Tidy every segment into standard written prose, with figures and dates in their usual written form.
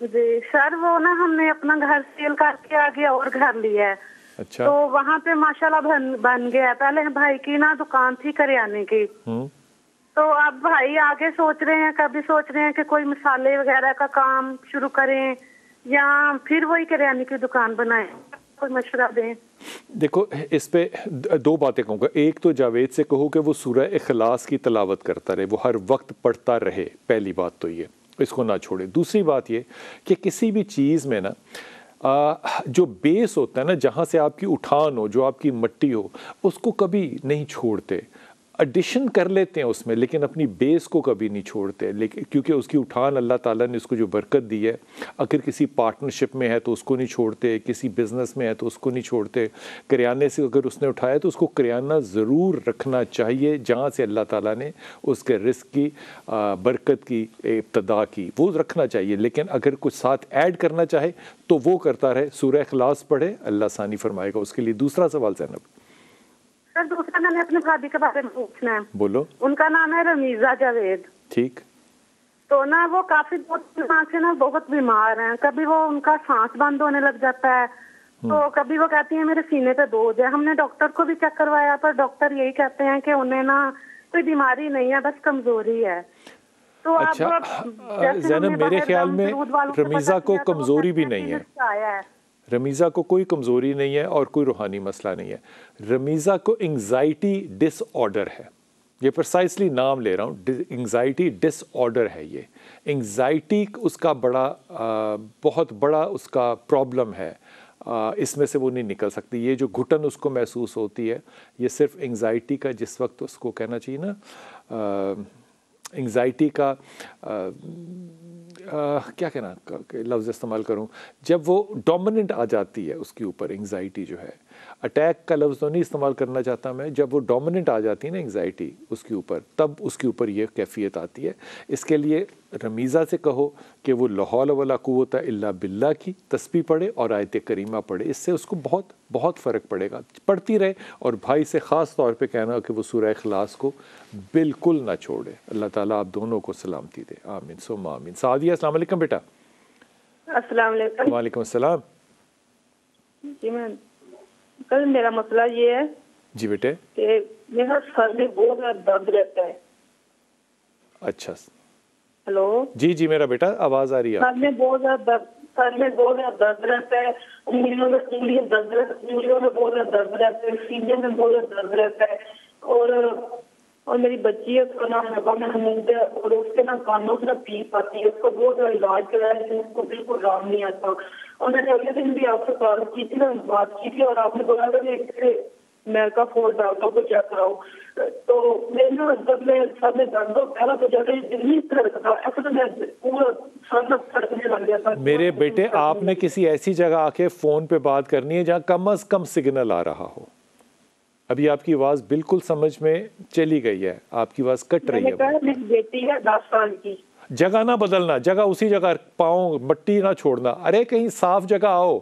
جی سر وہ نا ہم نے اپنا گھر سیل کر کے آگے اور گھر لیا ہے. اچھا. تو وہاں پہ ماشاءاللہ بن گیا. پہلے بھائی کی نا دکان تھی کریانے کی. تو اب بھائی آگے سوچ رہے ہیں, کبھی سوچ رہے ہیں کہ کوئی مسالے وغیرہ کا کام شروع کریں یا پھر وہی کریانے کی دکان بنائیں. کوئی مشورہ دیں. دیکھو اس پہ دو باتیں کہوں گا. ایک تو جاوید سے کہو کہ وہ سورہ اخلاص کی تلاوت کرتا رہے, وہ ہر وقت پڑھتا رہے. پہلی بات تو یہ, اس کو نہ چھوڑے. دوسری بات یہ کہ کسی بھی چیز میں نا جو بیس ہوتا ہے نا, جہاں سے آپ کی اٹھان ہو, جو آپ کی مٹی ہو, اس کو کبھی نہیں چھوڑتے. ایڈیشن کر لیتے ہیں اس میں, لیکن اپنی بیس کو کبھی نہیں چھوڑتے. لیکن کیونکہ اس کی اٹھان اللہ تعالیٰ نے اس کو جو برکت دی ہے, اگر کسی پارٹنرشپ میں ہے تو اس کو نہیں چھوڑتے, کسی بزنس میں ہے تو اس کو نہیں چھوڑتے. کریانے سے اگر اس نے اٹھایا تو اس کو کریانہ ضرور رکھنا چاہیے جہاں سے اللہ تعالیٰ نے اس کے رزق کی برکت کی ابتدا کی, وہ رکھنا چاہیے. لیکن اگر کچھ ساتھ ایڈ کرنا چاہے تو وہ کرتا رہے. سورہ اخلاص پڑھے, اللہ آسانی فرمائے گا اس کے لیے. دوسرا سوال زینب. سر دوسرا میں نے اپنی بھابھی کے بارے میں پوچھنا ہے. بولو. ان کا نام ہے رمیزہ جاوید. ٹھیک. تو نا وہ کافی سے نا بہت بیمار ہیں. کبھی وہ ان کا سانس بند ہونے لگ جاتا ہے, تو کبھی وہ کہتی ہیں میرے سینے پہ بوجھ ہے. ہم نے ڈاکٹر کو بھی چیک کروایا پر ڈاکٹر یہی کہتے ہیں کہ انہیں نا کوئی بیماری نہیں ہے, بس کمزوری ہے. تو اچھا زینب, میرے خیال میں رمیزہ کو کمزوری بھی نہیں ہے. رمیزہ کو کوئی کمزوری نہیں ہے اور کوئی روحانی مسئلہ نہیں ہے. رمیزہ کو انگزائٹی ڈس آرڈر ہے. یہ پرسائسلی نام لے رہا ہوں, انگزائٹی ڈس آرڈر ہے. یہ انگزائٹی اس کا بہت بڑا اس کا پرابلم ہے. اس میں سے وہ نہیں نکل سکتی. یہ جو گھٹن اس کو محسوس ہوتی ہے, یہ صرف انگزائٹی کا, جس وقت اس کو کہنا چاہیے نا انگزائٹی کا کیا کہنا لفظ استعمال کروں, جب وہ ڈومیننٹ آ جاتی ہے اس کے اوپر انگزائٹی جو ہے. اٹیک کا لفظ تو نہیں استعمال کرنا چاہتا میں. جب وہ ڈومیننٹ آ جاتی ہے نا انگزائٹی اس کے اوپر, تب اس کے اوپر یہ کیفیت آتی ہے. اس کے لیے رمیزہ سے کہو کہ وہ لا حول ولا قوت الا باللہ کی تسبیح پڑھے اور آیت کریمہ پڑھے. اس سے اس کو بہت بہت فرق پڑے گا. پڑھتی رہے. اور بھائی سے خاص طور پہ کہنا کہ وہ سورہ اخلاص کو بالکل نہ چھوڑے. اللہ تعالیٰ آپ دونوں کو سلامتی دے. آمین ثم آمین. سعدیہ السلام علیکم بیٹا. السلام علیکم. وعلیکم السلام. جی میم, کل میرا مسئلہ یہ ہے جی بیٹے کہ میرا سر میں بہت زیادہ درد رہتا ہے. اچھا ہلو. جی جی میرا بیٹا آواز آ رہی ہے. سر میں بہت زیادہ درد رہتا ہے. انگلیوں میں بہت زیادہ درد رہتا ہے. سینے میں بہت زیادہ درد رہتا ہے. اور میری بچی ہے, اس کا نام محمود ہے, اور اس کے نا کانوں سے پیپ آتی ہے. اس کو بہت زیادہ علاج کرایا لیکن اس کو بالکل آرام نہیں آتا. اور میں نے اگلے دن بھی آپ سے کال کی تھی نا, بات کی تھی, اور آپ نے بولا تھا کہ میں کا فون ڈاکٹر کو چیک کراؤ. تو میں نا جب میں سر میں درد پہلا تو جب نہیں سڑکتا ایسا تو میں پورا سر میں سڑکنے لگ گیا تھا. میرے بیٹے آپ نے کسی ایسی جگہ آ کے فون پہ بات کرنی ہے جہاں کم از کم سگنل آ رہا ہو. ابھی آپ کی آواز بالکل سمجھ میں چلی گئی ہے, آپ کی آواز کٹ رہی ہے. میری بیٹی ہے 10 سال کی. جگہ نہ بدلنا, جگہ اسی جگہ پاؤں مٹی نہ چھوڑنا. ارے کہیں صاف جگہ آؤ.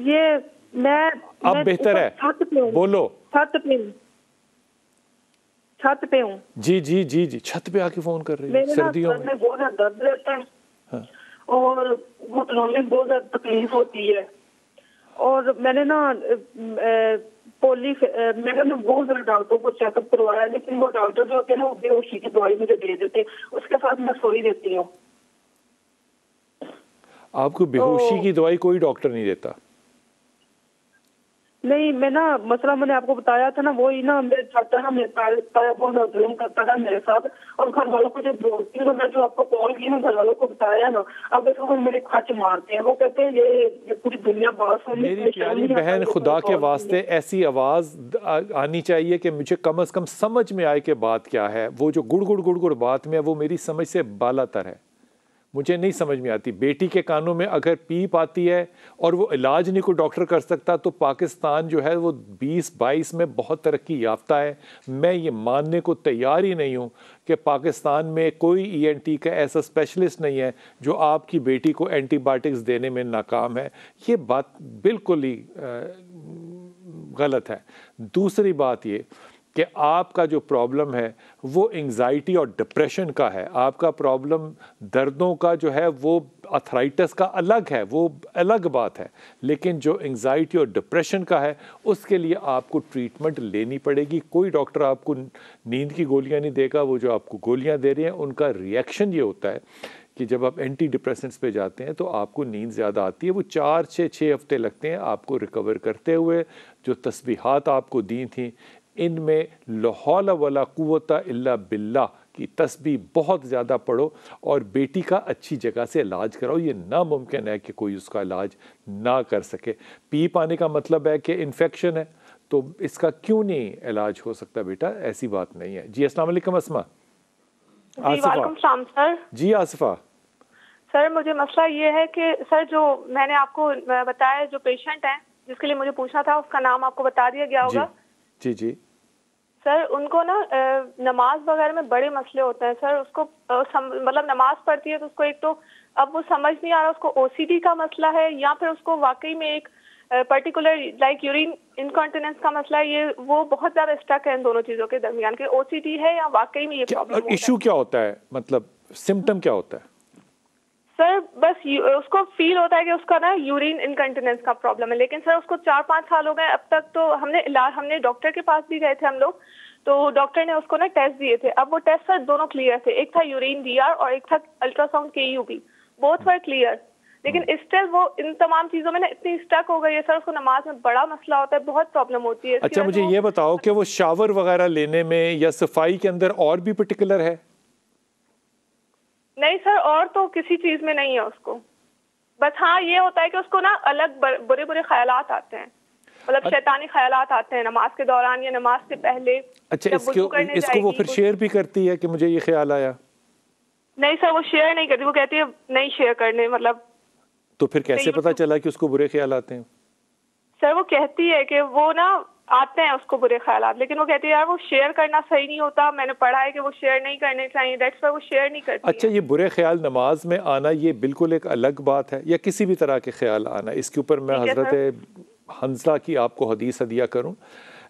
یہ میں اب بہتر ہے, بولو. چھت پہ ہوں. جی جی جی جی چھت پہ آ کے فون کر رہی ہے. سردیوں میں بہت زیادہ درد رہتا ہے اور گھٹنوں میں بہت زیادہ تکلیف ہوتی ہے. اور میں نے نا میں نے بہت سارے ڈاکٹروں کو چیک اپ کروایا, لیکن وہ ڈاکٹر جو ہوتے ہیں نا وہ بے ہوشی کی دوائی مجھے دے دیتے, اس کے ساتھ میں سوئی دیتی ہوں. آپ کو بے ہوشی کی دوائی کوئی ڈاکٹر نہیں دیتا. نہیں, میں نا مسئلہ میں نے آپ کو بتایا تھا نا, وہی نا میرے چاچا نا میرے تایا بہت زیادہ ظلم کرتا تھا میرے ساتھ, اور گھر والوں کو جب بولتی ہوں میں جو آپ کو کال کی نا گھر والوں کو بتایا نا, اب اس کو میرے کھچ مارتے ہیں. وہ کہتے ہیں یہ پوری دنیا بات سن. میری پیاری بہن خدا کے واسطے ایسی آواز آنی چاہیے کہ مجھے کم از کم سمجھ میں آئے کہ بات کیا ہے. وہ جو گڑ گڑ بات میں ہے وہ میری سمجھ سے بالا تر ہے, مجھے نہیں سمجھ میں آتی. بیٹی کے کانوں میں اگر پیپ آتی ہے اور وہ علاج نہیں کوئی ڈاکٹر کر سکتا تو پاکستان جو ہے وہ 2022 میں بہت ترقی یافتہ ہے. میں یہ ماننے کو تیار ہی نہیں ہوں کہ پاکستان میں کوئی ENT کا ایسا اسپیشلسٹ نہیں ہے جو آپ کی بیٹی کو اینٹی بایوٹکس دینے میں ناکام ہے. یہ بات بالکل ہی غلط ہے. دوسری بات یہ کہ آپ کا جو پرابلم ہے وہ انگزائٹی اور ڈپریشن کا ہے. آپ کا پرابلم دردوں کا جو ہے وہ آرتھرائٹس کا الگ ہے، وہ الگ بات ہے، لیکن جو انگزائٹی اور ڈپریشن کا ہے اس کے لیے آپ کو ٹریٹمنٹ لینی پڑے گی. کوئی ڈاکٹر آپ کو نیند کی گولیاں نہیں دے گا. وہ جو آپ کو گولیاں دے رہے ہیں ان کا ریئیکشن یہ ہوتا ہے کہ جب آپ اینٹی ڈپریسنٹس پہ جاتے ہیں تو آپ کو نیند زیادہ آتی ہے. وہ 4 سے 6 ہفتے لگتے ہیں آپ کو ریکور کرتے ہوئے. جو تسبیحات آپ کو دی تھیں ان میں لا حول ولا قوت الا باللہ کی تسبیح بہت زیادہ پڑھو اور بیٹی کا اچھی جگہ سے علاج کراؤ. یہ ناممکن ہے کہ کوئی اس کا علاج نہ کر سکے. پی پانے کا مطلب ہے کہ انفیکشن ہے تو اس کا کیوں نہیں علاج ہو سکتا بیٹا؟ ایسی بات نہیں ہے. جی السلام علیکم اسما. جی وعلیکم السلام سر. جی آصفہ. سر مجھے مسئلہ یہ ہے کہ سر جو میں نے آپ کو بتایا جو پیشنٹ ہیں جس کے لیے مجھے پوچھنا تھا اس کا نام آپ کو بتا دیا گیا ہوگا. جی جی سر ان کو نا نماز وغیرہ میں بڑے مسئلے ہوتے ہیں سر. اس کو مطلب نماز پڑھتی ہے تو اس کو ایک تو اب وہ سمجھ نہیں آ رہا اس کو او سی ڈی کا مسئلہ ہے یا پھر اس کو واقعی میں ایک پرٹیکولر لائک یورین انکانٹیننس کا مسئلہ ہے. یہ وہ بہت زیادہ اسٹک ہے ان دونوں چیزوں کے درمیان کہ او سی ڈی ہے یا واقعی میں یہ پرابلم ہے. ایشو کیا ہوتا ہے، مطلب سمٹم کیا ہوتا ہے؟ سر بس اس کو فیل ہوتا ہے کہ اس کا نا یورین انکنٹیننس کا پرابلم ہے. لیکن سر اس کو 4-5 سال ہو گئے اب تک. تو ہم نے ڈاکٹر کے پاس بھی گئے تھے ہم لوگ تو ڈاکٹر نے اس کو نا ٹیسٹ دیے تھے. اب وہ ٹیسٹ سر دونوں کلیئر تھے. ایک تھا یورین ڈی آر اور ایک تھا الٹرا ساؤنڈ کے U B. Both were clear. لیکن اسٹل وہ ان تمام چیزوں میں نا اتنی اسٹک ہو گئی ہے سر. اس کو نماز میں بڑا مسئلہ ہوتا ہے، بہت پرابلم ہوتی ہے. اچھا مجھے یہ بتاؤ کہ وہ شاور وغیرہ لینے میں یا صفائی کے اندر اور بھی پرٹیکولر ہے؟ نہیں سر اور تو کسی چیز میں نہیں ہے اس کو. بس ہاں یہ ہوتا ہے کہ اس کو نا الگ برے برے خیالات آتے ہیں، مطلب شیطانی خیالات آتے ہیں نماز کے دوران یا نماز سے پہلے. اچھا اس کو وہ پھر شیئر بھی کرتی ہے کہ مجھے یہ خیال آیا؟ نہیں سر وہ شیئر نہیں کرتی. وہ کہتی ہے نہیں شیئر کرنے. مطلب تو پھر کیسے پتا چلا کہ اس کو برے خیال آتے ہیں؟ سر وہ کہتی ہے کہ وہ نا آتے ہیں اس کو برے خیالات، لیکن وہ کہتی ہے یار وہ شیئر کرنا صحیح نہیں ہوتا. میں نے پڑھا ہے کہ وہ شیئر نہیں کرنے چاہیے. دیٹس وائی وہ شیئر نہیں کرتی. اچھا یہ برے خیال نماز میں آنا یہ بالکل ایک الگ بات ہے، یا کسی بھی طرح کے خیال آنا؟ اس کے اوپر میں حضرت حنظلہ کی آپ کو حدیث ہدیہ کروں.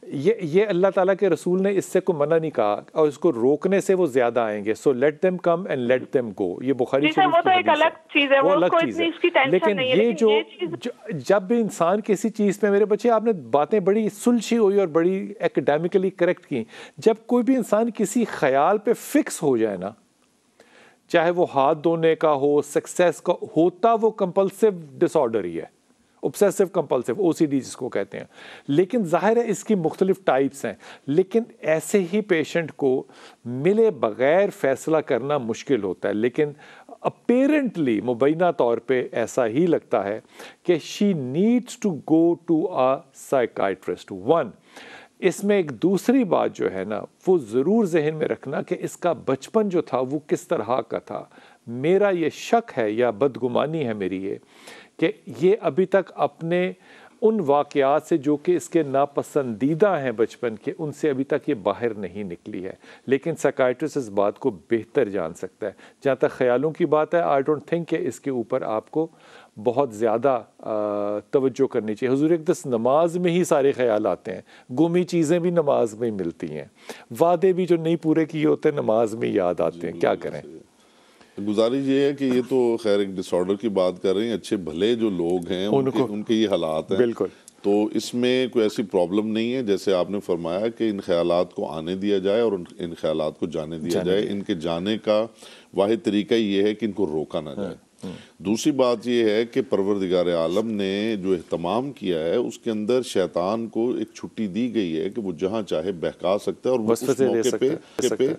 یہ اللہ تعالیٰ کے رسول نے اس سے کو منع نہیں کہا اور اس کو روکنے سے وہ زیادہ آئیں گے. So let them come and let them go. یہ بخاری شریف کی حدیث ہے، وہ الگ چیز ہے. لیکن یہ جو جب بھی انسان کسی چیز پہ، میرے بچے آپ نے باتیں بڑی سلجھی ہوئی اور بڑی ایکڈیمکلی کریکٹ کی. جب کوئی بھی انسان کسی خیال پہ فکس ہو جائے نا، چاہے وہ ہاتھ دھونے کا ہو، سکسیس کا ہوتا، وہ کمپلسیو ڈس آرڈر ہی ہے، obsessive compulsive OCD جس کو کہتے ہیں. لیکن ظاہر ہے اس کی مختلف ٹائپس ہیں. لیکن ایسے ہی پیشنٹ کو ملے بغیر فیصلہ کرنا مشکل ہوتا ہے. لیکن اپیرنٹلی مبینہ طور پہ ایسا ہی لگتا ہے کہ she needs to go to a psychiatrist. اس میں ایک دوسری بات جو ہے نا وہ ضرور ذہن میں رکھنا کہ اس کا بچپن جو تھا وہ کس طرح کا تھا. میرا یہ شک ہے یا بدگمانی ہے میری یہ کہ یہ ابھی تک اپنے ان واقعات سے جو کہ اس کے ناپسندیدہ ہیں بچپن کے، ان سے ابھی تک یہ باہر نہیں نکلی ہے. لیکن سائیکائٹرسٹ اس بات کو بہتر جان سکتا ہے. جہاں تک خیالوں کی بات ہے، آئی ڈونٹ تھنک کہ اس کے اوپر آپ کو بہت زیادہ توجہ کرنی چاہیے. حضور اقدس نماز میں ہی سارے خیال آتے ہیں. گمی چیزیں بھی نماز میں ہی ملتی ہیں. وعدے بھی جو نہیں پورے کیے ہوتے نماز میں یاد آتے ہیں. کیا کریں؟ گزارش یہ ہے کہ یہ تو خیر ایک ڈس آرڈر کی بات کر رہے ہیں. اچھے بھلے جو لوگ ہیں ان کے یہ حالات ہیں. بالکل. تو اس میں کوئی ایسی پرابلم نہیں ہے. جیسے آپ نے فرمایا کہ ان خیالات کو آنے دیا جائے اور ان خیالات کو جانے دیا جائے. ان کے جانے کا واحد طریقہ یہ ہے کہ ان کو روکا نہ جائے. دوسری بات یہ ہے کہ پروردگار عالم نے جو اہتمام کیا ہے اس کے اندر شیطان کو ایک چھٹی دی گئی ہے کہ وہ جہاں چاہے بہکا سکتا ہے، اور وہ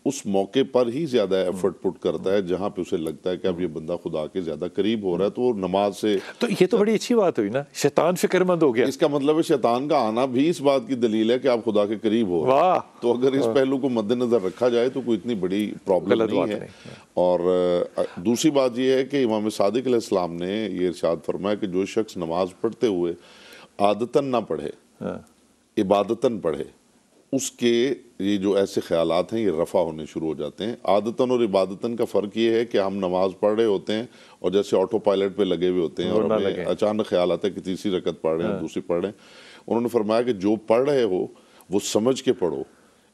اس موقع پر ہی زیادہ ایفرٹ پٹ کرتا ہے جہاں پہ اسے لگتا ہے کہ اب یہ بندہ خدا کے زیادہ قریب ہو رہا ہے. تو وہ نماز سے، تو یہ تو بڑی اچھی بات ہوئی نا، شیطان فکر مند ہو گیا. اس کا مطلب ہے شیطان کا آنا بھی اس بات کی دلیل ہے کہ آپ خدا کے قریب ہو رہے ہیں. تو اگر اس پہلو کو مد نظر رکھا جائے تو کوئی اتنی بڑی پرابلم نہیں ہے. اور دوسری بات یہ ہے کہ امام صادق علیہ السلام نے یہ ارشاد فرمایا کہ جو شخص نماز پڑھتے ہوئے عادتاً نہ پڑھے، عبادتاً پڑھے، اس کے یہ جو ایسے خیالات ہیں یہ رفع ہونے شروع ہو جاتے ہیں. عادتاً اور عبادتاً کا فرق یہ ہے کہ ہم نماز پڑھ رہے ہوتے ہیں اور جیسے آٹو پائلٹ پہ لگے ہوئے ہوتے ہیں اور ہمیں اچانک خیال آتا ہے کہ تیسری رکعت پڑھ رہے ہیں، دوسری پڑھ رہے ہیں. انہوں نے فرمایا کہ جو پڑھ رہے ہو وہ سمجھ کے پڑھو،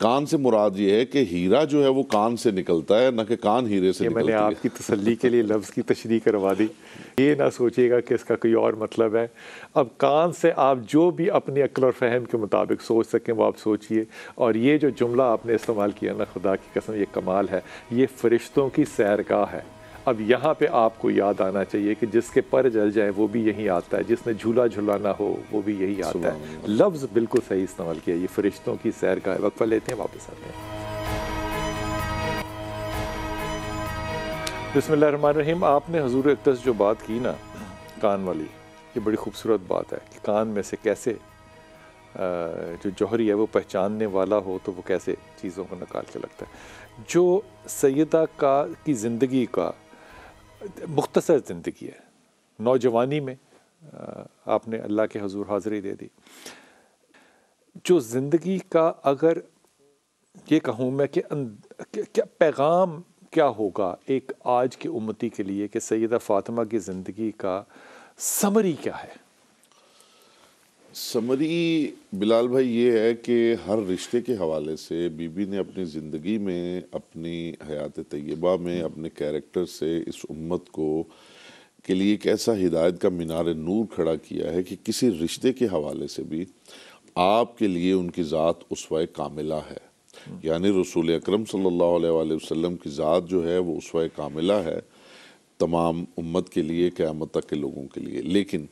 کان سے مراد یہ ہے کہ ہیرا جو ہے وہ کان سے نکلتا ہے، نہ کہ کان ہیرے سے یہ میں نکلتی نے ہے۔ آپ کی تسلی کے لیے لفظ کی تشریح کروا دی، یہ نہ سوچیے گا کہ اس کا کوئی اور مطلب ہے۔ اب کان سے آپ جو بھی اپنی عقل اور فہم کے مطابق سوچ سکیں وہ آپ سوچئے، اور یہ جو جملہ آپ نے استعمال کیا نا، خدا کی قسم یہ کمال ہے، یہ فرشتوں کی سیرگاہ ہے۔ اب یہاں پہ آپ کو یاد آنا چاہیے کہ جس کے پر جل جائے وہ بھی یہی آتا ہے، جس نے جھولا جھلانا ہو وہ بھی یہی آتا ہے۔ لفظ بالکل صحیح استعمال کیا، یہ فرشتوں کی سیرگاہ ہے۔ وقفہ لیتے ہیں، واپس آتے ہیں۔ بسم اللہ الرحمن الرحیم۔ آپ نے حضور اقدس جو بات کی نا کان والی، یہ بڑی خوبصورت بات ہے کہ کان میں سے کیسے جو جوہری ہے وہ پہچاننے والا ہو تو وہ کیسے چیزوں کو نکال کے لگتا ہے۔ جو سیدہ کی زندگی کا مختصر زندگی ہے، نوجوانی میں آپ نے اللہ کے حضور حاضری دے دی، جو زندگی کا اگر یہ کہوں میں کہ کیا پیغام کیا ہوگا ایک آج کے امتی کے لیے کہ سیدہ فاطمہ کی زندگی کا سمری کیا ہے؟ سمری بلال بھائی یہ ہے کہ ہر رشتے کے حوالے سے بی بی نے اپنی زندگی میں، اپنی حیات طیبہ میں، اپنے کیریکٹر سے اس امت کو کے لیے ایک ایسا ہدایت کا مینار نور کھڑا کیا ہے کہ کسی رشتے کے حوالے سے بھی آپ کے لیے ان کی ذات اسوہ کاملہ ہے۔ یعنی رسول اکرم صلی اللہ علیہ وآلہ وسلم کی ذات جو ہے وہ اسوہ کاملہ ہے تمام امت کے لیے، قیامت تک کے لوگوں کے لیے۔ لیکن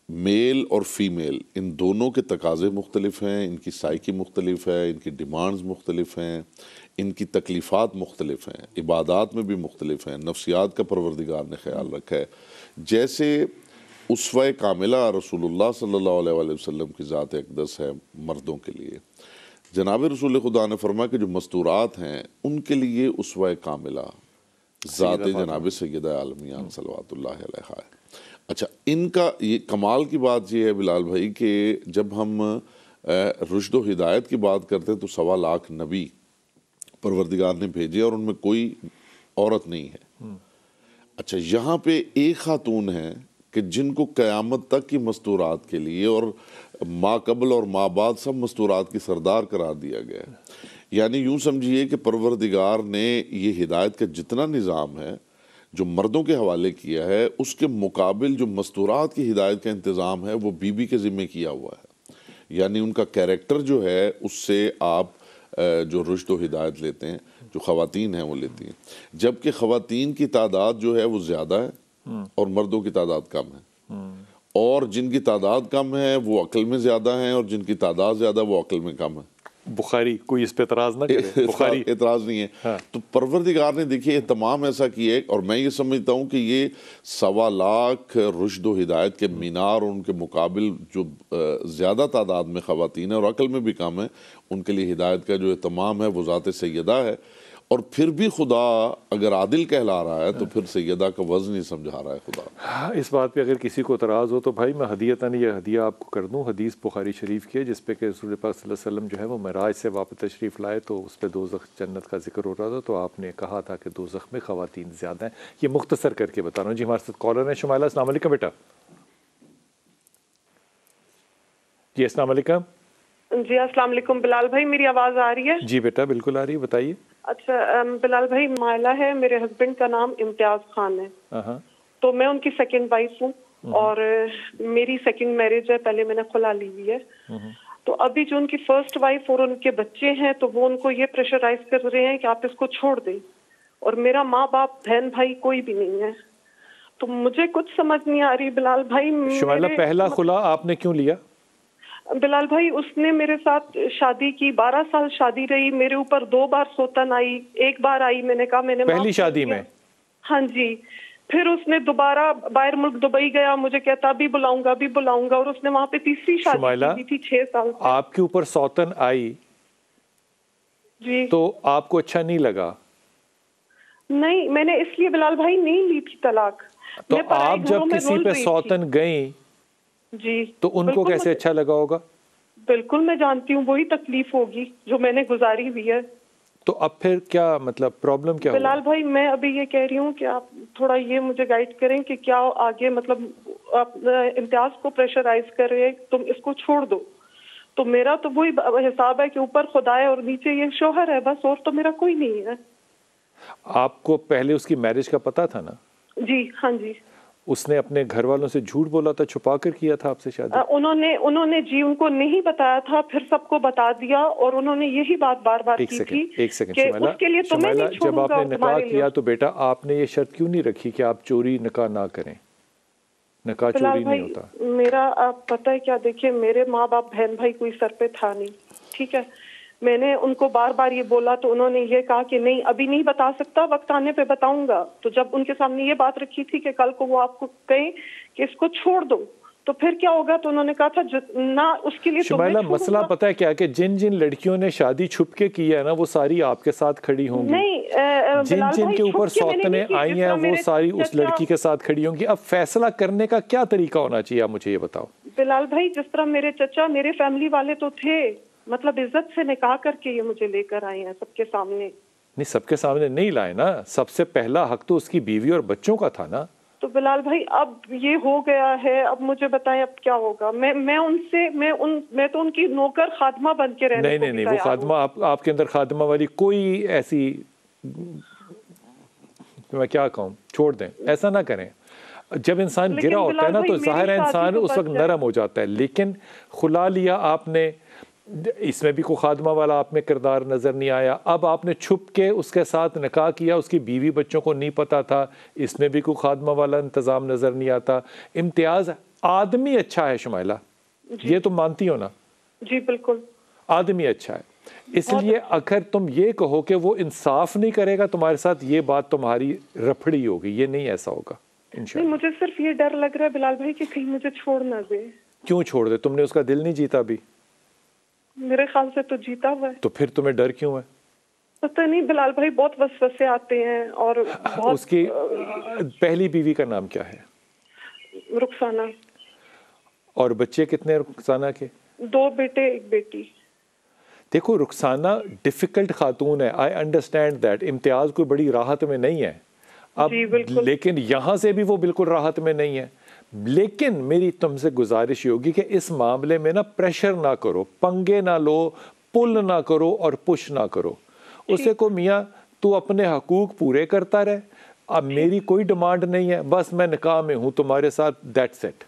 میل اور فیمیل ان دونوں کے تقاضے مختلف ہیں، ان کی سائیکی مختلف ہے، ان کی ڈیمانڈز مختلف ہیں، ان کی تکلیفات مختلف ہیں، عبادات میں بھی مختلف ہیں، نفسیات کا پروردگار نے خیال رکھا ہے۔ جیسے اسوہ کاملہ رسول اللہ صلی اللہ علیہ وآلہ وسلم کی ذات اقدس ہے مردوں کے لیے، جناب رسول خدا نے فرمایا کہ جو مستورات ہیں ان کے لیے اسوہ کاملہ ذات جناب سیدہ عالمیان صلوات اللہ علیہ ہے۔ اچھا، ان کا یہ کمال کی بات یہ ہے بلال بھائی کہ جب ہم رشد و ہدایت کی بات کرتے ہیں تو 1.25 لاکھ نبی پروردگار نے بھیجے اور ان میں کوئی عورت نہیں ہے۔ اچھا، یہاں پہ ایک خاتون ہے کہ جن کو قیامت تک کی مستورات کے لیے اور ما قبل اور ما بعد سب مستورات کی سردار قرار دیا گیا ہے۔ یعنی یوں سمجھیے کہ پروردگار نے یہ ہدایت کا جتنا نظام ہے جو مردوں کے حوالے کیا ہے، اس کے مقابل جو مستورات کی ہدایت کا انتظام ہے وہ بی بی کے ذمہ کیا ہوا ہے۔ یعنی ان کا کیریکٹر جو ہے اس سے آپ جو رشد و ہدایت لیتے ہیں، جو خواتین ہیں وہ لیتی ہیں، جبکہ خواتین کی تعداد جو ہے وہ زیادہ ہے اور مردوں کی تعداد کم ہے، اور جن کی تعداد کم ہے وہ عقل میں زیادہ ہیں اور جن کی تعداد زیادہ وہ عقل میں کم ہے۔ بخاری کوئی اس پہ اعتراض نہ کرے، بخاری اعتراض نہیں ہے۔ تو پروردگار نے دیکھیے تمام ایسا کیا ہے، اور میں یہ سمجھتا ہوں کہ یہ 1.25 لاکھ رشد و ہدایت کے مینار اور ان کے مقابل جو زیادہ تعداد میں خواتین ہیں اور عقل میں بھی کم ہیں، ان کے لیے ہدایت کا جو اہتمام ہے وہ ذات سیدہ ہے۔ اور پھر بھی خدا اگر عادل کہلا رہا ہے تو پھر سیدہ کا وزن ہی سمجھا رہا ہے خدا۔ اس بات پہ اگر کسی کو اعتراض ہو تو بھائی میں ہدیتاً یہ ہدیہ آپ کو کر دوں۔ حدیث بخاری شریف کی ہے جس پہ کہ رسول پاک صلی اللہ علیہ وسلم جو ہے وہ معراج سے واپس تشریف لائے تو اس پہ دوزخ جنت کا ذکر ہو رہا تھا، تو آپ نے کہا تھا کہ دوزخ میں خواتین زیادہ ہیں۔ یہ مختصر کر کے بتا رہا ہوں۔ جی ہمارے ساتھ کالر ہیں شمائلہ، السلام علیکم بیٹا۔ جی السلام علیکم۔ جی السلام علیکم بلال بھائی، میری آواز آ رہی ہے؟ جی بیٹا بالکل آ رہی ہے، بتائیے۔ اچھا بلال بھائی، مائلہ ہے، میرے ہسبینڈ کا نام امتیاز خان ہے، تو میں ان کی سیکنڈ وائف ہوں اور میری سیکنڈ میرج ہے، پہلے میں نے خلا لی ہوئی ہے۔ تو ابھی جو ان کی فرسٹ وائف اور ان کے بچے ہیں تو وہ ان کو یہ پریشرائز کر رہے ہیں کہ آپ اس کو چھوڑ دیں، اور میرا ماں باپ بہن بھائی کوئی بھی نہیں ہے، تو مجھے کچھ سمجھ نہیں آ رہی بلال بھائی۔ شمائلہ پہلا خلا آپ نے کیوں لیا؟ بلال بھائی اس نے میرے ساتھ شادی کی، 12 سال شادی رہی، میرے اوپر 2 بار سوتن آئی، ایک بار آئی، میں نے کہا میں نے پہلی شادی میں؟ ہاں جی۔ پھر اس نے دوبارہ باہر ملک دبئی گیا، مجھے کہتا ابھی بلاؤں گا، اور اس نے وہاں پہ تیسری شادی کی تھی 6 سال سے۔ آپ کے اوپر سوتن آئی جی تو آپ کو اچھا نہیں لگا؟ نہیں، میں نے اس لیے بلال بھائی نہیں لی تھی طلاق۔ تو آپ جب کسی پہ سوتن گئیں جی تو ان کو کیسے اچھا لگا ہوگا؟ بالکل میں جانتی ہوں، وہی تکلیف ہوگی جو میں نے گزاری ہوئی ہے۔ تو اب پھر کیا مطلب پرابلم کیا بلال بھائی میں ابھی یہ کہہ رہی ہوں کہ آپ تھوڑا یہ مجھے گائیڈ کریں کہ کیا آگے، مطلب آپ امتیاز کو پریشرائز کر رہے ہیں تم اس کو چھوڑ دو، تو میرا تو وہی حساب ہے کہ اوپر خدا ہے اور نیچے یہ شوہر ہے بس، اور تو میرا کوئی نہیں ہے. آپ کو پہلے اس کی میرج کا پتا تھا نا؟ جی ہاں جی. اس نے اپنے گھر والوں سے جھوٹ بولا تھا، چھپا کر کیا تھا آپ سے شادی؟ انہوں نے جی ان کو نہیں بتایا تھا، پھر سب کو بتا دیا، اور انہوں نے یہی بات بار بار کی تھی ایک سیکنڈ کہ اس کے لیے تمہیں نہیں چھوڑوں جب آپ گا نے نکاح تمہارے کیا لیے. تو بیٹا آپ نے یہ شرط کیوں نہیں رکھی کہ آپ چوری نکاح نہ کریں؟ نکاح چوری نہیں ہوتا. میرا آپ پتہ ہے کیا، دیکھیے میرے ماں باپ بہن بھائی کوئی سر پہ تھا نہیں، ٹھیک ہے. میں نے ان کو بار بار یہ بولا تو انہوں نے یہ کہا کہ نہیں ابھی نہیں بتا سکتا، وقت آنے پہ بتاؤں گا. تو جب ان کے سامنے یہ بات رکھی تھی کہ کل کو وہ آپ کو کہیں کہ اس کو چھوڑ دو تو پھر کیا ہوگا، تو انہوں نے کہا تھا نہ اس کے لیے شمائلہ مسئلہ پتہ ہے کیا کہ جن جن لڑکیوں نے شادی چھپ کے کی ہے نا وہ ساری آپ کے ساتھ کھڑی ہوں گی. نہیں جن جن کے اوپر سوتنے آئی ہیں وہ ساری اس لڑکی کے ساتھ کھڑی ہوں گی. اب فیصلہ کرنے کا کیا طریقہ ہونا چاہیے آپ مجھے یہ بتاؤ. بلال بھائی جس طرح میرے چچا میرے فیملی والے تو تھے، مطلب عزت سے نکاح کر کے یہ مجھے لے کر آئے ہیں سب کے سامنے. نہیں سب کے سامنے نہیں لائے نا، سب سے پہلا حق تو اس کی بیوی اور بچوں کا تھا نا. تو بلال بھائی اب یہ ہو گیا ہے، اب مجھے بتائیں اب کیا ہوگا. میں تو ان کی نوکر خادمہ بن کے رہنے نہیں وہ خادمہ آپ کے اندر خادمہ والی کوئی ایسی، میں کیا کہوں، چھوڑ دیں، ایسا نہ کریں. جب انسان گرا ہوتا ہے نا تو ظاہر ہے انسان اس وقت نرم ہو جاتا ہے، لیکن خلا لیا آپ نے، اس میں بھی کوئی خادمہ والا آپ میں کردار نظر نہیں آیا. اب آپ نے چھپ کے اس کے ساتھ نکاح کیا، اس کی بیوی بچوں کو نہیں پتا تھا، اس میں بھی کوئی خادمہ والا انتظام نظر نہیں آتا. امتیاز آدمی اچھا ہے شمائلہ، یہ تم مانتی ہو نا؟ جی بالکل آدمی اچھا ہے. اس لیے اگر تم یہ کہو کہ وہ انصاف نہیں کرے گا تمہارے ساتھ، یہ بات تمہاری رپھڑی ہوگی، یہ نہیں ایسا ہوگا انشاءاللہ. مجھے صرف یہ ڈر لگ رہا ہے بلال بھائی کہ کہیں مجھے چھوڑ نہ دے. کیوں چھوڑ دے؟ تم نے اس کا دل نہیں جیتا ابھی؟ میرے خیال سے تو جیتا ہوا ہے. تو پھر تمہیں ڈر کیوں ہے؟ پتہ نہیں بلال بھائی، بہت وسوسے آتے ہیں. اور اس کی پہلی بیوی کا نام کیا ہے؟ رخسانہ. اور بچے کتنے رخسانہ کے؟ 2 بیٹے 1 بیٹی. دیکھو رخسانہ ڈیفیکلٹ خاتون ہے، آئی انڈرسٹینڈ دیٹ. امتیاز کوئی بڑی راحت میں نہیں ہے اب، لیکن یہاں سے بھی وہ بالکل راحت میں نہیں ہے. لیکن میری تم سے گزارش یہ ہوگی کہ اس معاملے میں نا پریشر نہ کرو، پنگے نہ لو، پل نہ کرو اور پش نہ کرو. اسے کو میاں تو اپنے حقوق پورے کرتا رہے، اب میری کوئی ڈیمانڈ نہیں ہے، بس میں نکاح میں ہوں تمہارے ساتھ، دیٹس اٹ.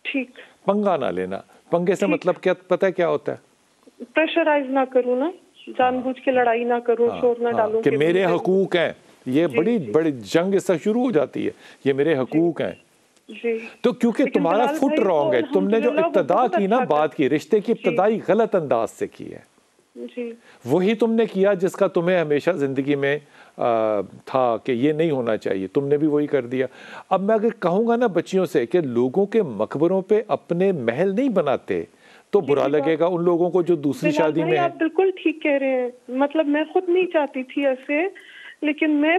ٹھیک. پنگا نہ لینا. پنگے سے مطلب کیا پتہ ہے کیا ہوتا ہے؟ پریشرائز نہ کروں نا، جان بوجھ کے لڑائی نہ کروں، شور نہ ڈالوں کہ میرے حقوق ہیں. یہ بڑی جنگ اس سے شروع ہو جاتی ہے، یہ میرے حقوق ہیں. تو کیونکہ تمہارا فٹ رانگ ہے، تم نے جو ابتدا کی نا بات کی، رشتے کی ابتدائی غلط انداز سے کی ہے. وہی تم نے کیا جس کا تمہیں ہمیشہ زندگی میں تھا کہ یہ نہیں ہونا چاہیے، تم نے بھی وہی کر دیا. اب میں اگر کہوں گا نا بچیوں سے کہ لوگوں کے مقبروں پہ اپنے محل نہیں بناتے تو برا لگے گا ان لوگوں کو جو دوسری شادی میں ہیں. آپ بالکل ٹھیک کہہ رہے ہیں، مطلب میں خود نہیں چاہتی تھی ایسے، لیکن میں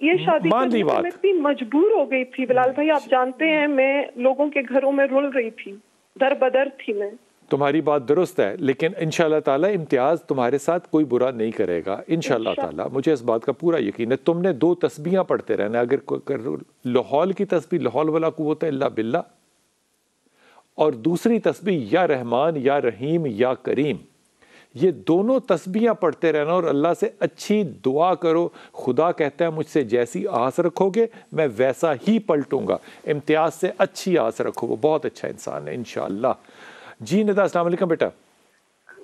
یہ شادی کرنے میں اتنی مجبور ہو گئی تھی بلال بھائی. آپ جانتے ہیں میں لوگوں کے گھروں میں رول رہی تھی، در بدر تھی میں. تمہاری بات درست ہے، لیکن انشاءاللہ تعالی امتیاز تمہارے ساتھ کوئی برا نہیں کرے گا انشاءاللہ تعالی. مجھے اس بات کا پورا یقین ہے. تم نے 2 تسبیحاں پڑھتے رہنا. اگر لاحول کی تسبیح لاحول ولا قوت الا باللہ، اور دوسری تسبیح یا رحمان یا رحیم یا کریم، یہ دونوں تسبیحاں پڑھتے رہنا اور اللہ سے اچھی دعا کرو. خدا کہتا ہے مجھ سے جیسی آس رکھو گے میں ویسا ہی پلٹوں گا. امتیاز سے اچھی آس رکھو، وہ بہت اچھا انسان ہے انشاءاللہ. جی ندا، السلام علیکم بیٹا.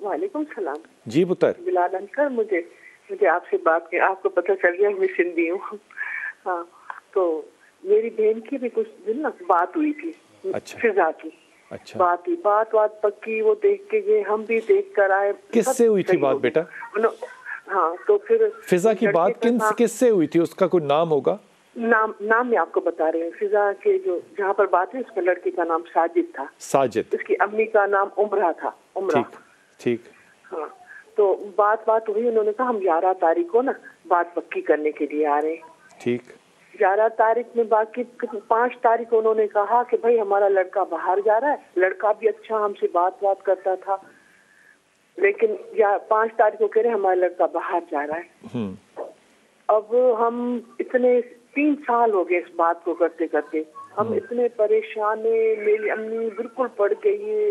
وعلیکم السلام. جی پتر. بلال انکل، مجھے آپ سے بات کی، آپ کو پتہ چل گیا میں سندھی ہوں. ہاں، تو میری بہن کی بھی کچھ دن نا بات ہوئی تھی. اچھا. فضا کی بات ہوئی، بات پکی، وہ دیکھ کے گئے، ہم بھی دیکھ کر آئے. کس سے ہوئی تھی بات بیٹا؟ ہاں تو پھر فضا کی بات کس سے ہوئی تھی؟ اس کا کوئی نام ہوگا؟ نام میں آپ کو بتا رہے ہیں. فضا کے جو جہاں پر بات ہے اس میں لڑکی کا نام ساجد تھا. ساجد. اس کی امی کا نام عمرہ تھا. عمرہ. ٹھیک. ہاں تو بات ہوئی. انہوں نے کہا ہم 11 تاریخ کو نا بات پکی کرنے کے لیے آ رہے ہیں. ٹھیک. 11 تاریخ میں باقی 5 تاریخ کو انہوں نے کہا کہ بھائی ہمارا لڑکا باہر جا رہا ہے. لڑکا بھی اچھا ہم سے بات کرتا تھا، لیکن 5 تاریخ کو کہہ رہے ہمارا لڑکا باہر جا رہا ہے. اب ہم اتنے 3 سال ہو گئے اس بات کو کرتے کرتے، ہم اتنے پریشان ہیں. میری امی بالکل پڑ گئی ہے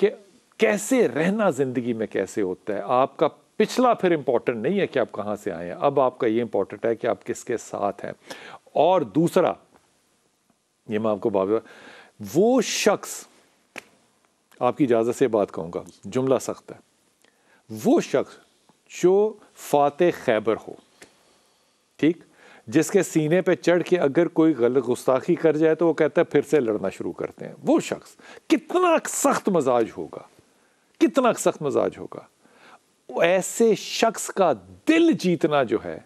کہ کیسے رہنا زندگی میں کیسے ہوتا ہے. آپ کا پچھلا پھر امپورٹنٹ نہیں ہے کہ آپ کہاں سے آئے ہیں, اب آپ کا یہ امپورٹنٹ ہے کہ آپ کس کے ساتھ ہیں. اور دوسرا, یہ میں آپ کو وہ شخص, آپ کی اجازت سے بات کہوں گا, جملہ سخت ہے, وہ شخص جو فاتح خیبر ہو, ٹھیک, جس کے سینے پہ چڑھ کے اگر کوئی غلط گستاخی کر جائے تو وہ کہتا ہے پھر سے لڑنا شروع کرتے ہیں, وہ شخص کتنا سخت مزاج ہوگا, کتنا سخت مزاج ہوگا. ایسے شخص کا دل جیتنا جو ہے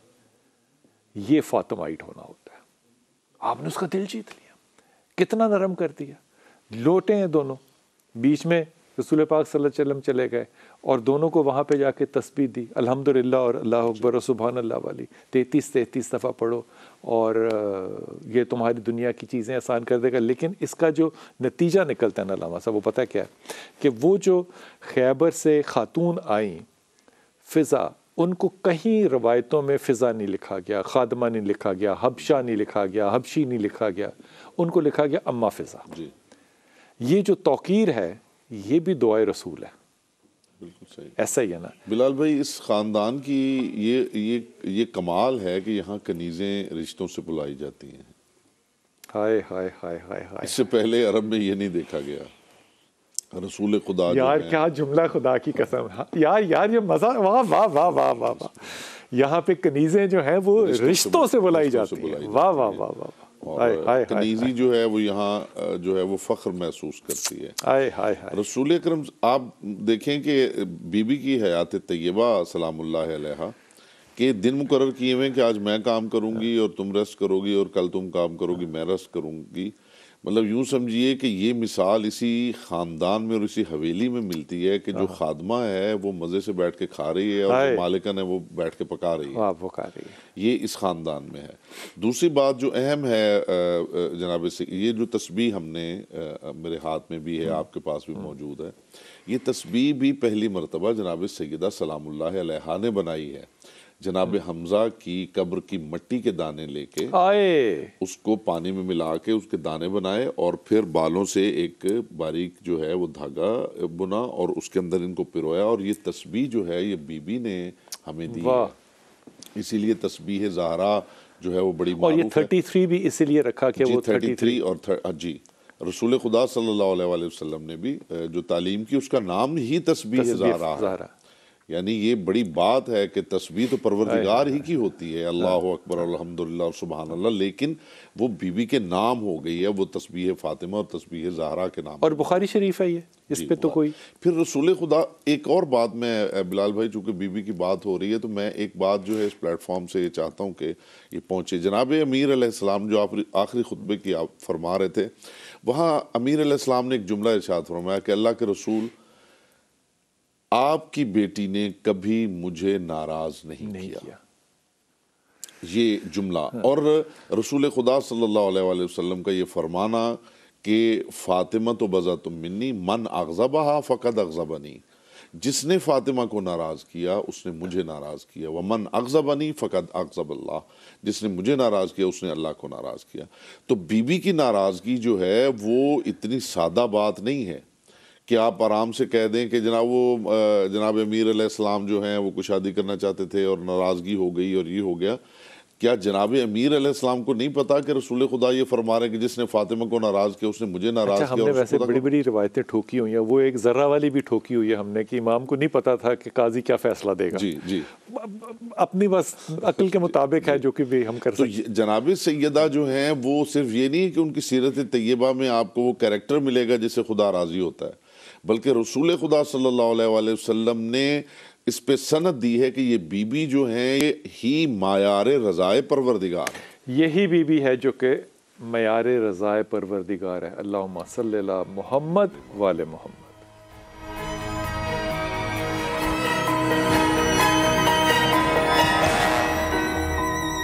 یہ فاطمائٹ ہونا ہوتا ہے. آپ نے اس کا دل جیت لیا, کتنا نرم کر دیا. لوٹے ہیں دونوں, بیچ میں رسول پاک صلی اللہ علیہ وسلم چلے گئے اور دونوں کو وہاں پہ جا کے تسبیح دی, الحمدللہ اور اللہ اکبر اور سبحان اللہ والی 33 دفعہ پڑھو اور یہ تمہاری دنیا کی چیزیں آسان کر دے گا. لیکن اس کا جو نتیجہ نکلتا ہے نا علامہ صاحب, وہ پتہ کیا ہے کہ وہ جو خیبر سے خاتون آئیں, فضا, ان کو کہیں روایتوں میں فضا نہیں لکھا گیا, خادمہ نہیں لکھا گیا, حبشہ نہیں لکھا گیا, حبشی نہیں لکھا گیا, ان کو لکھا گیا اما فضا. یہ جو توقیر ہے یہ بھی دعائے رسول ہے. بالکل صحیح, ایسا ہی ہے نا بلال بھائی. اس خاندان کی یہ کمال ہے کہ یہاں کنیزیں رشتوں سے بلائی جاتی ہیں. ہائے ہائے ہائے ہائے ہائے, اس سے پہلے عرب میں یہ نہیں دیکھا گیا. رسول خدا یار کیا جملہ, خدا کی قسم, یار یہ مزہ, واہ واہ واہ واہ واہ واہ. یہاں پہ کنیزیں جو ہیں وہ رشتوں سے بلائی جاتی ہیں. واہ واہ واہ واہ. اور کنیزی جو ہے وہ یہاں جو ہے وہ فخر محسوس کرتی ہے. رسول اکرم, آپ دیکھیں کہ بی بی کی حیات طیبہ سلام اللہ علیہا کے دن مقرر کیے ہوئے کہ آج میں کام کروں گی اور تم ریسٹ کرو گی, اور کل تم کام کرو گی میں ریسٹ کروں گی. مطلب یوں سمجھیے کہ یہ مثال اسی خاندان میں اور اسی حویلی میں ملتی ہے کہ جو خادمہ ہے وہ مزے سے بیٹھ کے کھا رہی ہے اور جو مالکن ہے وہ بیٹھ کے پکا رہی ہے. یہ اس خاندان میں ہے. دوسری بات جو اہم ہے جناب, یہ جو تسبیح ہم نے, میرے ہاتھ میں بھی ہے, آپ کے پاس بھی موجود ہے, یہ تسبیح بھی پہلی مرتبہ جناب سیدہ سلام اللہ علیہا نے بنائی ہے. جناب حمزہ کی قبر کی مٹی کے دانے لے کے اس کو پانی میں ملا کے اس کے دانے بنائے, اور پھر بالوں سے ایک باریک جو ہے وہ دھاگا بنا اور اس کے اندر ان کو پرویا, اور یہ تسبیح جو ہے یہ بی بی نے ہمیں دی ہے. اسی لیے تسبیح زہرا جو ہے وہ بڑی معروف ہے. اور یہ 33 بھی اسی لیے رکھا کہ وہ 33 اور جی رسول خدا صلی اللہ علیہ وسلم نے بھی جو تعلیم کی اس کا نام ہی تسبیح زہرا ہے. یعنی یہ بڑی بات ہے کہ تسبیح تو پروردگار ہی کی ہوتی ہے, اللہ اکبر الحمدللہ اور سبحان اللہ, لیکن وہ بی بی کے نام ہو گئی ہے, وہ تسبیح فاطمہ اور تسبیح زہرا کے نام. اور بخاری شریف ہے یہ, اس پہ تو کوئی. پھر رسول خدا, ایک اور بات میں بلال بھائی, چونکہ بی بی کی بات ہو رہی ہے تو میں ایک بات جو ہے اس پلیٹ فارم سے یہ چاہتا ہوں کہ یہ پہنچے. جناب امیر علیہ السلام جو آخری خطبے کی آپ فرما رہے تھے, وہاں امیر علیہ السلام نے ایک جملہ ارشاد فرمایا کہ اللہ کے رسول, آپ کی بیٹی نے کبھی مجھے ناراض نہیں کیا. یہ جملہ, اور رسول خدا صلی اللہ علیہ وسلم کا یہ فرمانا کہ فاطمہ تو بضعۃ منی من اغضبہا فقد اغضبنی, جس نے فاطمہ کو ناراض کیا اس نے مجھے ناراض کیا. ومن اغضبنی فقد اغضب اللہ, جس نے مجھے ناراض کیا اس نے اللہ کو ناراض کیا. تو بی بی کی ناراضگی جو ہے وہ اتنی سادہ بات نہیں ہے کہ آپ آرام سے کہہ دیں کہ جناب امیر علیہ السلام جو ہیں وہ کچھ شادی کرنا چاہتے تھے اور ناراضگی ہو گئی اور یہ ہو گیا. کیا جناب امیر علیہ السلام کو نہیں پتا کہ رسول خدا یہ فرما رہے ہیں کہ جس نے فاطمہ کو ناراض کیا اس نے مجھے ناراض کیا؟ ہم نے ویسے بڑی بڑی روایتیں ٹھوکی ہوئی ہیں, وہ ایک ذرہ والی بھی ٹھوکی ہوئی ہے ہم نے کہ امام کو نہیں پتا تھا کہ قاضی کیا فیصلہ دے گا. جی اپنی بس عقل کے مطابق ہے جو کہ بھی ہم کر سکتے. جناب سیدہ جو ہیں وہ صرف یہ نہیں کہ ان کی سیرت طیبہ میں آپ کو وہ کریکٹر ملے گا جس سے خدا راضی ہوتا ہے, بلکہ رسول خدا صلی اللہ علیہ وسلم نے اس پہ سند دی ہے کہ یہ بی بی جو ہیں یہ ہی معیار رضائے پروردگار ہے. یہی بی بی ہے جو کہ معیار رضائے پروردگار ہے. اللہم صلی علی محمد وآل محمد.